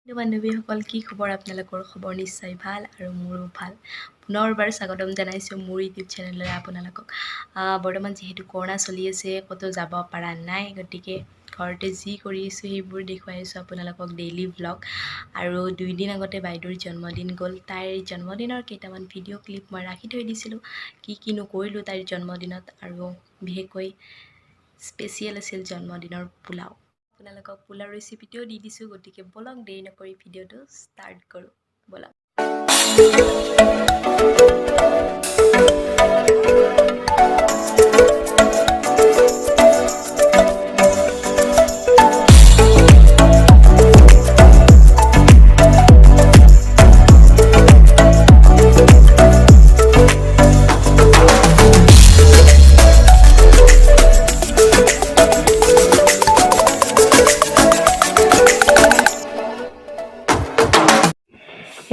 বান্ধৱীসকল কি খবৰ আপোনালোকৰ খবৰ নিশ্চয় ভাল আৰু মোৰো ভাল পুনৰবাৰ স্বাগতম জনাইছোঁ মোৰ ইউটিউব চেনেললৈ আপোনালোকক বৰ্তমান যিহেতু কৰোণা চলি আছে ক'তো যাব পৰা নাই গতিকে ঘৰতে যি কৰি আছোঁ সেইবোৰ দেখুৱাই আছোঁ আপোনালোকক ডেইলি ব্লগ আৰু 2 দিন আগতে বাইদেউৰ জন্মদিন গ'ল তাইৰ জন্মদিনৰ কেইটামান ভিডিঅ' ক্লিপ মই ৰাখি থৈ দিছিলোঁ কি নকৰিলোঁ তাইৰ জন্মদিনত আৰু বিশেষকৈ স্পেচিয়েল আছিল জন্মদিনৰ পোলাও আপোনালোকক পোলাও ৰেচিপিটোও দি দিছোঁ গতিকে বলক দেৰি নকৰি ভিডিঅ'টো ষ্টাৰ্ট কৰোঁ বলক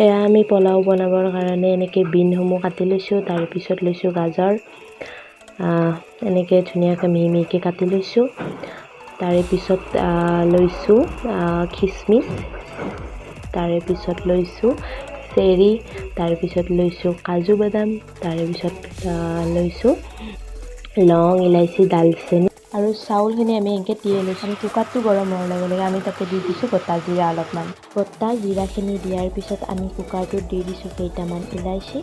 এয়া আমি পোলাও বনাবৰ কাৰণে এনেকৈ বিনসমূহ কাটি লৈছোঁ তাৰপিছত লৈছোঁ গাজৰ এনেকৈ ধুনীয়াকৈ মিহি মিহিকৈ কাটি লৈছোঁ তাৰপিছত লৈছোঁ খিচমিচ তাৰপিছত লৈছোঁ চেৰি তাৰপিছত লৈছোঁ কাজু বাদাম তাৰপিছত লৈছোঁ লং ইলাইচি দালচেনি আৰু চাউলখিনি আমি এনেকৈ তিয়াই লৈছোঁ আমি কুকাৰটো গৰম হোৱাৰ লগে লগে আমি তাতে দি দিছোঁ গোটা জিৰা অলপমান গোটা জিৰাখিনি দিয়াৰ পিছত আমি কুকাৰটোত দি দিছোঁ কেইটামান ইলাইচি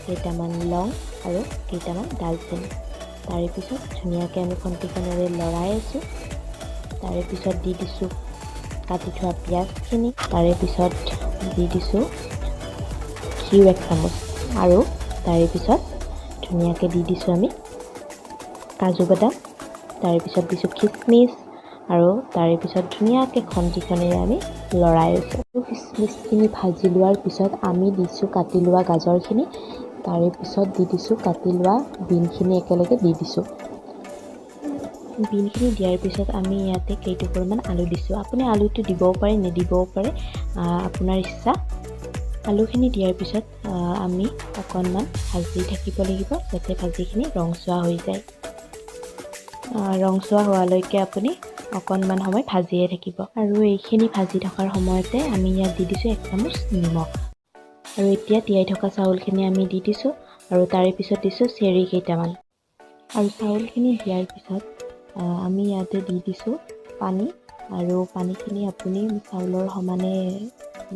কেইটামান লং আৰু কেইটামান দালচেনি তাৰপিছত ধুনীয়াকৈ আমি খন্তিখনেৰে লৰাই আছোঁ তাৰপিছত দি দিছোঁ কাটি থোৱা পিঁয়াজখিনি তাৰপিছত দি দিছোঁ ঘিউ 1 চামুচ আৰু তাৰপিছত ধুনীয়াকৈ দি দিছোঁ আমি কাজু বাদাম তাৰপিছত দিছোঁ খিচমিচ আৰু তাৰপিছত ধুনীয়াকৈ খন্তিখনেৰে আমি লৰাই আছোঁ খিচমিচখিনি ভাজি লোৱাৰ পিছত আমি দিছোঁ কাটি লোৱা গাজৰখিনি তাৰপিছত দি দিছোঁ কাটি লোৱা বিনখিনি একেলগে দি দিছোঁ বিনখিনি দিয়াৰ পিছত আমি ইয়াতে কেইটুকুৰমান আলু দিছোঁ আপুনি আলুটো দিবও পাৰে নিদিবও পাৰে আপোনাৰ ইচ্ছা আলুখিনি দিয়াৰ পিছত আমি অকণমান ভাজি থাকিব লাগিব যাতে ভাজিখিনি ৰংচোৱা হৈ যায় ৰংচোৱা হোৱালৈকে আপুনি অকণমান সময় ভাজিয়ে থাকিব আৰু এইখিনি ভাজি থকাৰ সময়তে আমি ইয়াত দি দিছোঁ 1 চামুচ নিমখ আৰু এতিয়া তিয়াই থকা চাউলখিনি আমি দি দিছোঁ আৰু তাৰে পিছত দিছোঁ চেৰি কেইটামান আৰু চাউলখিনি দিয়াৰ পিছত আমি ইয়াতে দি দিছোঁ পানী আৰু পানীখিনি আপুনি চাউলৰ সমানে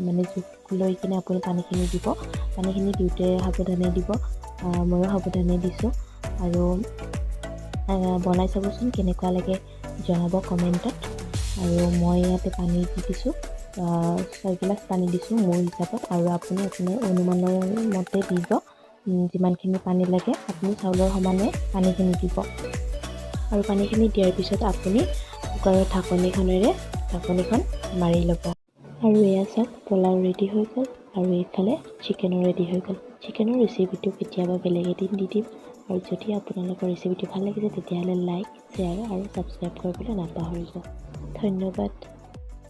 মানে জোখ লৈ কিনে আপুনি পানীখিনি দিব পানীখিনি দিওঁতে সাৱধানে দিব ময়ো সাৱধানে দিছোঁ আৰু বনাই চাবচোন কেনেকুৱা লাগে জনাব কমেণ্টত আৰু মই ইয়াতে পানী দি দিছোঁ 6 গিলাচ পানী দিছোঁ মোৰ হিচাপত আৰু আপুনি আপোনাৰ অনুমানৰ মতে দিব যিমানখিনি পানী লাগে আপুনি চাউলৰ সমানে পানীখিনি দিব আৰু পানীখিনি দিয়াৰ পিছত আপুনি কুকাৰৰ ঢাকনিখন মাৰি ল'ব আৰু এয়া চাওক পোলাও ৰেডি হৈ গ'ল আৰু এইফালে চিকেনো ৰেডি হৈ গ'ল চিকেনৰ ৰেচিপিটো কেতিয়াবা বেলেগ এদিন দি দিম আৰু যদি আপোনালোকৰ ৰেচিপিটো ভাল লাগিছে তেতিয়াহ'লে লাইক শ্বেয়াৰ আৰু ছাবস্ক্ৰাইব কৰিবলৈ নাপাহৰিব ধন্যবাদ